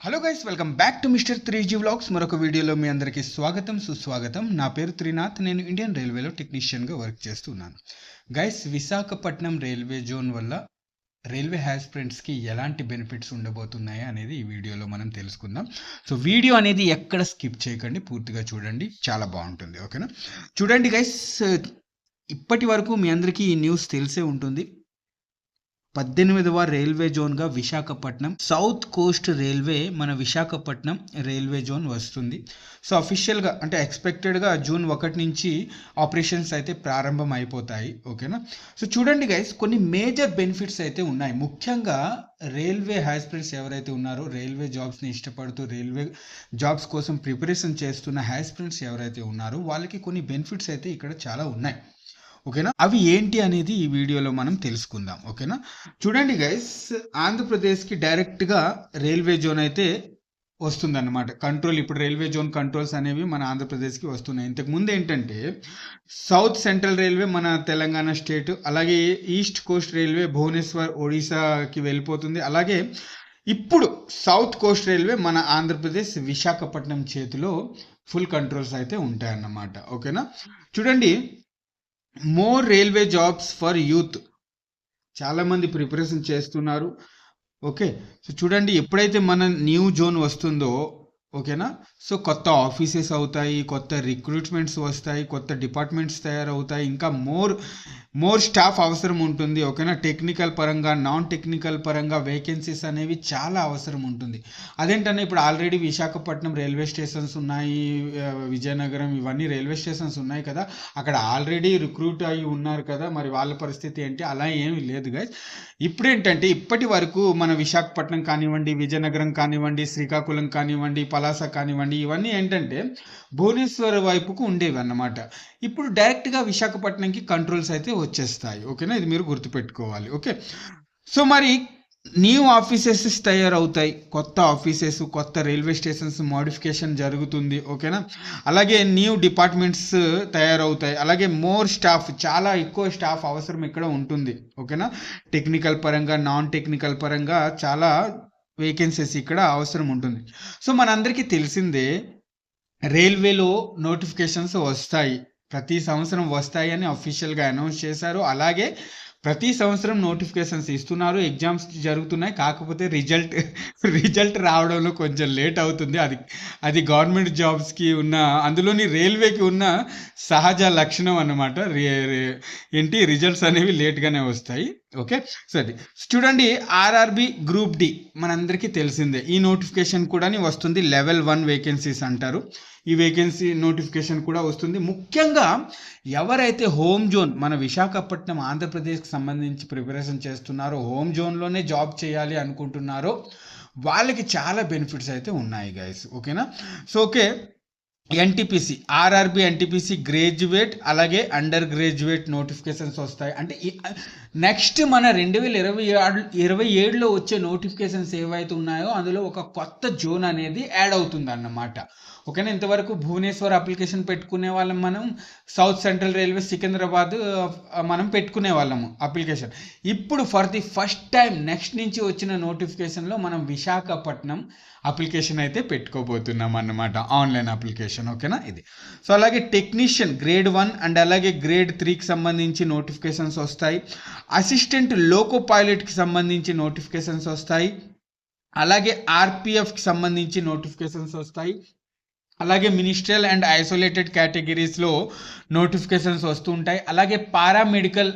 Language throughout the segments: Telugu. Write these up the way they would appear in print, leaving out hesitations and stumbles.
Hello guys, welcome back to mister 3G vlogs. మరొక వీడియోలో మీ అందరికీ స్వాగతం సుస్వాగతం. నా పేరు త్రినాథ్. నేను ఇండియన్ రైల్వేలో టెక్నీషియన్గా వర్క్ చేస్తున్నాను. గైస్, విశాఖపట్నం రైల్వే జోన్ వల్ల రైల్వే ఆస్పిరెంట్స్కి ఎలాంటి బెనిఫిట్స్ ఉండబోతున్నాయి అనేది ఈ వీడియోలో మనం తెలుసుకుందాం. సో వీడియో అనేది ఎక్కడ స్కిప్ చేయకండి, పూర్తిగా చూడండి, చాలా బాగుంటుంది. ఓకేనా? చూడండి గైస్, ఇప్పటి వరకు మీ అందరికీ ఈ న్యూస్ తెలిసే ఉంటుంది. 18వ రైల్వే జోన్గా విశాఖపట్నం సౌత్ కోస్ట్ రైల్వే మన విశాఖపట్నం రైల్వే జోన్ వస్తుంది. సో అఫీషియల్గా అంటే ఎక్స్పెక్టెడ్గా జూన్ 1 నుంచి ఆపరేషన్స్ అయితే ప్రారంభం అయిపోతాయి. ఓకేనా? సో చూడండి గైస్, కొన్ని మేజర్ బెనిఫిట్స్ అయితే ఉన్నాయి. ముఖ్యంగా రైల్వే ఆస్పిరెంట్స్ ఎవరైతే ఉన్నారో, రైల్వే జాబ్స్ని ఇష్టపడుతూ రైల్వే జాబ్స్ కోసం ప్రిపరేషన్ చేస్తున్న ఆస్పిరెంట్స్ ఎవరైతే ఉన్నారో వాళ్ళకి కొన్ని బెనిఫిట్స్ అయితే ఇక్కడ చాలా ఉన్నాయి. ఓకేనా? అవి ఏంటి అనేది ఈ వీడియోలో మనం తెలుసుకుందాం. ఓకేనా? చూడండి గైస్, ఆంధ్రప్రదేశ్కి డైరెక్ట్గా రైల్వే జోన్ అయితే వస్తుందన్నమాట. కంట్రోల్ ఇప్పుడు రైల్వే జోన్ కంట్రోల్స్ అనేవి మన ఆంధ్రప్రదేశ్కి వస్తున్నాయి. ఇంతకు ముందు ఏంటంటే సౌత్ సెంట్రల్ రైల్వే మన తెలంగాణ స్టేట్, అలాగే ఈస్ట్ కోస్ట్ రైల్వే భువనేశ్వర్ ఒడిశాకి వెళ్ళిపోతుంది. అలాగే ఇప్పుడు సౌత్ కోస్ట్ రైల్వే మన ఆంధ్రప్రదేశ్ విశాఖపట్నం చేతిలో ఫుల్ కంట్రోల్స్ అయితే ఉంటాయన్నమాట. ఓకేనా? చూడండి, more railway jobs for youth, చాలామంది ప్రిపరేషన్ చేస్తున్నారు. ఓకే, సో చూడండి, ఎప్పుడైతే మన న్యూ జోన్ వస్తుందో, ఓకేనా, సో కొత్త ఆఫీసెస్ అవుతాయి, కొత్త రిక్రూట్మెంట్స్ వస్తాయి, కొత్త డిపార్ట్మెంట్స్ తయారవుతాయి, ఇంకా మోర్ స్టాఫ్ అవసరం ఉంటుంది. ఓకేనా? టెక్నికల్ పరంగా, నాన్ టెక్నికల్ పరంగా వేకెన్సీస్ అనేవి చాలా అవసరం ఉంటుంది. అదేంటనే ఇప్పుడు ఆల్రెడీ విశాఖపట్నం రైల్వే స్టేషన్స్ ఉన్నాయి, విజయనగరం, ఇవన్నీ రైల్వే స్టేషన్స్ ఉన్నాయి కదా, అక్కడ ఆల్రెడీ రిక్రూట్ అయ్యి ఉన్నారు కదా, మరి వాళ్ళ పరిస్థితి ఏంటి? అలా ఏమీ లేదు గైస్. ఇప్పుడేంటంటే ఇప్పటి వరకు మన విశాఖపట్నం కానివ్వండి, విజయనగరం కానివ్వండి, శ్రీకాకుళం కానివ్వండి, పలాస కానివ్వండి, ఇవన్నీ ఏంటంటే భువనేశ్వర్ వైపుకు ఉండేవి అన్నమాట. ఇప్పుడు డైరెక్ట్గా విశాఖపట్నంకి కంట్రోల్స్ అయితే వచ్చేస్తాయి. ఓకేనా? ఇది మీరు గుర్తుపెట్టుకోవాలి. ఓకే, సో మరి న్యూ ఆఫీసెస్ తయారవుతాయి, కొత్త ఆఫీసెస్, కొత్త రైల్వే స్టేషన్స్ మోడిఫికేషన్ జరుగుతుంది. ఓకేనా? అలాగే న్యూ డిపార్ట్మెంట్స్ తయారవుతాయి, అలాగే మోర్ స్టాఫ్, చాలా ఎక్కువ స్టాఫ్ అవసరం ఇక్కడ ఉంటుంది. ఓకేనా? టెక్నికల్ పరంగా, నాన్ టెక్నికల్ పరంగా చాలా వేకెన్సీస్ ఇక్కడ అవసరం ఉంటుంది. సో మనందరికీ తెలిసిందే, రైల్వేలో నోటిఫికేషన్స్ వస్తాయి, ప్రతి సంవత్సరం వస్తాయి అని అఫీషియల్గా అనౌన్స్ చేశారు. అలాగే ప్రతి సంవత్సరం నోటిఫికేషన్స్ ఇస్తున్నారు, ఎగ్జామ్స్ జరుగుతున్నాయి. కాకపోతే రిజల్ట్ రావడంలో కొంచెం లేట్ అవుతుంది. అది గవర్నమెంట్ జాబ్స్కి ఉన్న, అందులోని రైల్వేకి ఉన్న సహజ లక్షణం అన్నమాట. ఏంటి, రిజల్ట్స్ అనేవి లేట్గానే వస్తాయి. ఓకే, సరే, చూడండి, ఆర్ఆర్బి గ్రూప్ డి మనందరికీ తెలిసిందే. ఈ నోటిఫికేషన్ కూడా వస్తుంది. లెవెల్ 1 వేకెన్సీస్ అంటారు. ఈ వేకెన్సీ నోటిఫికేషన్ కూడా వస్తుంది. ముఖ్యంగా ఎవరైతే హోమ్ జోన్, మన విశాఖపట్నం ఆంధ్రప్రదేశ్కి సంబంధించి ప్రిపరేషన్ చేస్తున్నారో, హోమ్ జోన్లోనే జాబ్ చేయాలి అనుకుంటున్నారో వాళ్ళకి చాలా బెనిఫిట్స్ అయితే ఉన్నాయి గైస్. ఓకేనా? So okay, NTPC, RRB NTPC graduate, అలాగే అండర్ గ్రాడ్యుయేట్ నోటిఫికేషన్స్ వస్తాయి. అంటే నెక్స్ట్ మన 2027లో వచ్చే నోటిఫికేషన్స్ ఏవైతే ఉన్నాయో అందులో ఒక కొత్త జోన్ అనేది యాడ్ అవుతుంది అన్నమాట. ఓకేనా? ఇంతవరకు భువనేశ్వర్ అప్లికేషన్ పెట్టుకునే వాళ్ళం మనం, సౌత్ సెంట్రల్ రైల్వే సికింద్రాబాద్ మనం పెట్టుకునే వాళ్ళము అప్లికేషన్. ఇప్పుడు for the first time next నుంచి వచ్చిన నోటిఫికేషన్లో మనం విశాఖపట్నం అప్లికేషన్ అయితే పెట్టుకోబోతున్నాం అన్నమాట, ఆన్లైన్ అప్లికేషన్. ఓకేనా? ఇది. సో అలాగే టెక్నీషియన్ గ్రేడ్ 1 అండ్ అలాగే గ్రేడ్ 3కి సంబంధించి నోటిఫికేషన్స్ వస్తాయి. అసిస్టెంట్ లోకో పైలట్కి సంబంధించి నోటిఫికేషన్స్ వస్తాయి. అలాగే ఆర్పిఎఫ్కి సంబంధించి నోటిఫికేషన్స్ వస్తాయి. అలాగే మినిస్ట్రియల్ అండ్ ఐసోలేటెడ్ కేటగిరీస్లో నోటిఫికేషన్స్ వస్తూ ఉంటాయి. అలాగే పారామెడికల్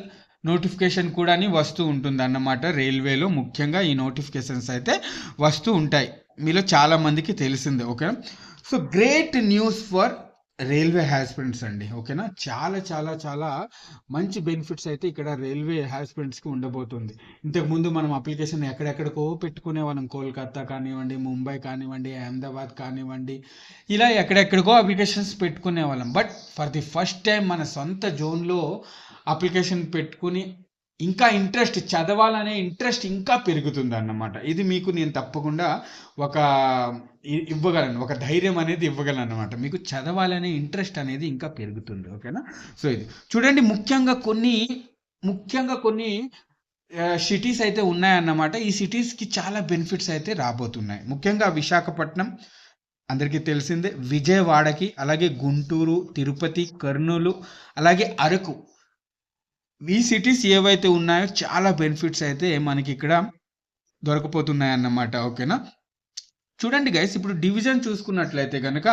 నోటిఫికేషన్ కూడా వస్తూ ఉంటుంది అన్నమాట. రైల్వేలో ముఖ్యంగా ఈ నోటిఫికేషన్స్ అయితే వస్తూ ఉంటాయి, మీలో చాలా మందికి తెలిసిందే. Okay, so great news for railway aspirants అండి. ఓకేనా? చాలా చాలా చాలా మంచి బెనిఫిట్స్ అయితే ఇక్కడ రైల్వే ఆస్పిరెంట్స్కి ఉండబోతుంది. ఇంతకుముందు మనం అప్లికేషన్ ఎక్కడెక్కడికో పెట్టుకునే వాళ్ళం, కోల్కతా కానివ్వండి, ముంబై కానివ్వండి, అహ్మదాబాద్ కానివ్వండి, ఇలా ఎక్కడెక్కడికో అప్లికేషన్స్ పెట్టుకునే వాళ్ళం. But for the first time మన సొంత జోన్లో అప్లికేషన్ పెట్టుకుని ఇంకా ఇంట్రెస్ట్, చదవాలనే ఇంట్రెస్ట్ ఇంకా పెరుగుతుంది అన్నమాట. ఇది మీకు నేను తప్పకుండా ఇవ్వగలను, ఒక ధైర్యం అనేది ఇవ్వగలను అన్నమాట. మీకు చదవాలనే ఇంట్రెస్ట్ అనేది ఇంకా పెరుగుతుంది. ఓకేనా? సో ఇది చూడండి, ముఖ్యంగా కొన్ని సిటీస్ అయితే ఉన్నాయన్నమాట. ఈ సిటీస్‌కి చాలా బెనిఫిట్స్ అయితే రాబోతున్నాయి. ముఖ్యంగా విశాఖపట్నం అందరికీ తెలిసిందే. విజయవాడకి, అలాగే గుంటూరు, తిరుపతి, కర్నూలు, అలాగే అరకు. ఈ సిటీస్ ఏవైతే ఉన్నాయో చాలా బెనిఫిట్స్ అయితే మనకిక్కడ దొరకపోతున్నాయన్నమాట. ఓకేనా? చూడండి గైస్, ఇప్పుడు డివిజన్ చూసుకున్నట్లయితే గనక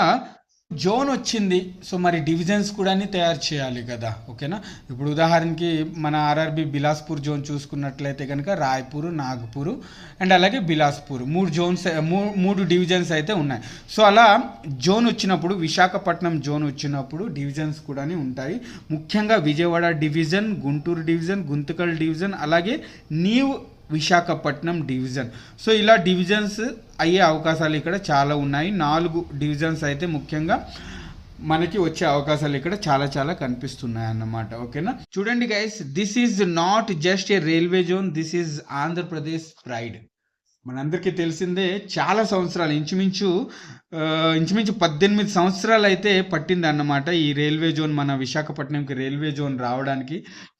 జోన్ వచ్చింది. సో మరి డివిజన్స్ కూడా తయారు చేయాలి కదా. ఓకేనా? ఇప్పుడు ఉదాహరణకి మన ఆర్ఆర్బి బిలాస్పూర్ జోన్ చూసుకున్నట్లయితే కనుక రాయ్పూర్, నాగపూర్ అండ్ అలాగే బిలాస్పూర్ 3 జోన్స్, 3 డివిజన్స్ అయితే ఉన్నాయి. సో అలా జోన్ వచ్చినప్పుడు, విశాఖపట్నం జోన్ వచ్చినప్పుడు డివిజన్స్ కూడా ఉంటాయి. ముఖ్యంగా Vijayawada division, Guntur division, Guntakal division, అలాగే నీవ్ విశాఖపట్నం డివిజన్. సో ఇలా డివిజన్స్ అయ్యే అవకాశాలు ఇక్కడ చాలా ఉన్నాయి. 4 డివిజన్స్ అయితే ముఖ్యంగా మనకి వచ్చే అవకాశాలు ఇక్కడ చాలా చాలా కనిపిస్తున్నాయి అన్నమాట. ఓకేనా? చూడండి guys, this is not just a railway zone, this is Andhra Pradesh pride. మనందరికీ తెలిసిందే, చాలా సంవత్సరాలు ఇంచుమించు 18 సంవత్సరాలు అయితే పట్టింది అన్నమాట ఈ రైల్వే జోన్, మన విశాఖపట్నంకి రైల్వే జోన్ రావడానికి.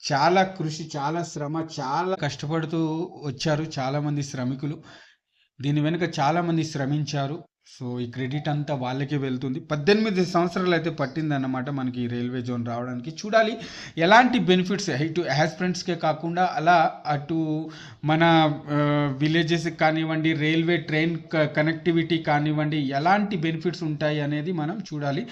చాలా కృషి, చాలా శ్రమ, చాలా కష్టపడుతూ వచ్చారు చాలామంది శ్రమికులు. దీని వెనుక చాలామంది శ్రమించారు. సో ఈ క్రెడిట్ అంతా వాళ్ళకే వెళ్తుంది. 18 సంవత్సరాలు అయితే పట్టిందన్నమాట మనకి ఈ రైల్వే జోన్ రావడానికి. చూడాలి ఎలాంటి బెనిఫిట్స్ ఇటు యాస్పిరెంట్స్కే కాకుండా అలా అటు మన విలేజెస్కి కానివ్వండి, రైల్వే ట్రైన్ కనెక్టివిటీ కానివ్వండి, ఎలాంటి బెనిఫిట్స్ ఉంటాయి అనేది మనం చూడాలి,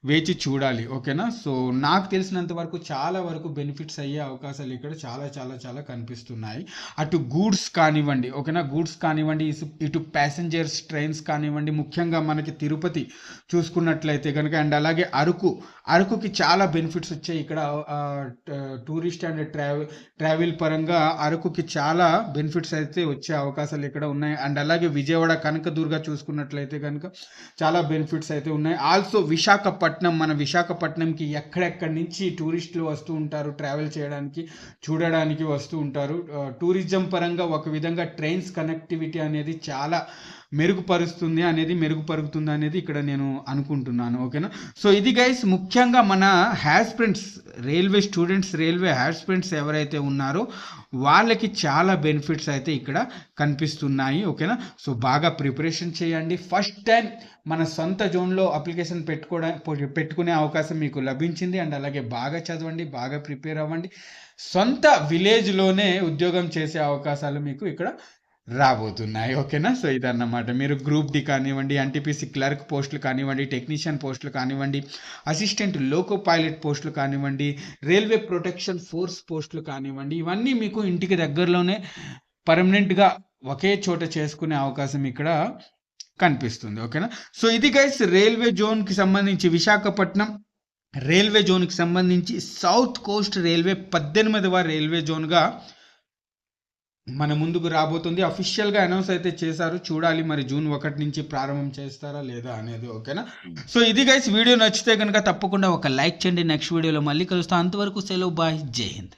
వేచి చూడాలి. ఓకేనా? సో నాకు తెలిసినంత వరకు చాలా వరకు బెనిఫిట్స్ అయ్యే అవకాశాలు ఇక్కడ చాలా చాలా చాలా కనిపిస్తున్నాయి. అటు గూడ్స్ కానివ్వండి, ఓకేనా, గూడ్స్ కానివ్వండి, ఇటు ప్యాసింజర్స్ ట్రైన్స్ కానివ్వండి. ముఖ్యంగా మనకి తిరుపతి చూసుకున్నట్లయితే కనుక అండ్ అలాగే అరకుకి చాలా బెనిఫిట్స్ వచ్చాయి ఇక్కడ. టూరిస్ట్ అండ్ ట్రావెల్ పరంగా అరకుకి చాలా బెనిఫిట్స్ అయితే వచ్చే అవకాశాలు ఇక్కడ ఉన్నాయి. అండ్ అలాగే విజయవాడ, కనకదుర్గ చూసుకున్నట్లయితే కనుక చాలా బెనిఫిట్స్ అయితే ఉన్నాయి. ఆల్సో మన విశాఖపట్నంకి ఎక్కడెక్కడి నుంచి టూరిస్టులు వస్తూ ఉంటారు, ట్రావెల్ చేయడానికి, చూడడానికి వస్తూ ఉంటారు. టూరిజం పరంగా ఒక విధంగా ట్రైన్స్ కనెక్టివిటీ అనేది చాలా మెరుగుపరుస్తుంది అనేది ఇక్కడ నేను అనుకుంటున్నాను. ఓకేనా? సో ఇది గైస్ ముఖ్యంగా మన హ్యాస్పిరెంట్స్, రైల్వే స్టూడెంట్స్, రైల్వే హ్యాస్పిరెంట్స్ ఎవరైతే ఉన్నారో వాళ్ళకి చాలా బెనిఫిట్స్ అయితే ఇక్కడ కనిపిస్తున్నాయి. ఓకేనా? సో బాగా ప్రిపరేషన్ చేయండి. ఫస్ట్ టైం మన సొంత జోన్లో అప్లికేషన్ పెట్టుకునే అవకాశం మీకు లభించింది. అండ్ అలాగే బాగా చదవండి, బాగా ప్రిపేర్ అవ్వండి. సొంత విలేజ్లోనే ఉద్యోగం చేసే అవకాశాలు మీకు ఇక్కడ రాబోతున్నాయి. ఓకేనా? సో ఇదన్నమాట. మీరు గ్రూప్ డి కానివ్వండి, ఎన్టీపీసీ క్లర్క్ పోస్టులు కానివ్వండి, టెక్నీషియన్ పోస్టులు కానివ్వండి, అసిస్టెంట్ లోకో పైలట్ పోస్టులు కానివ్వండి, రైల్వే ప్రొటెక్షన్ ఫోర్స్ పోస్టులు కానివ్వండి, ఇవన్నీ మీకు ఇంటికి దగ్గరలోనే పర్మనెంట్గా ఒకే చోట చేసుకునే అవకాశం ఇక్కడ కనిపిస్తుంది. ఓకేనా? సో ఇది గైస్ రైల్వే జోన్కి సంబంధించి, విశాఖపట్నం రైల్వే జోన్కి సంబంధించి సౌత్ కోస్ట్ రైల్వే 18వ రైల్వే జోన్గా మన ముందుకు రాబోతుంది. అఫీషియల్గా అనౌన్స్ అయితే చేశారు. చూడాలి మరి జూన్ 1 నుంచి ప్రారంభం చేస్తారా లేదా అనేది. ఓకేనా? సో ఇది గైస్, వీడియో నచ్చితే కనుక తప్పకుండా ఒక లైక్ చేయండి. నెక్స్ట్ వీడియోలో మళ్ళీ కలుస్తాం. అంతవరకు సెలవు, బాయ్, జై హింద్.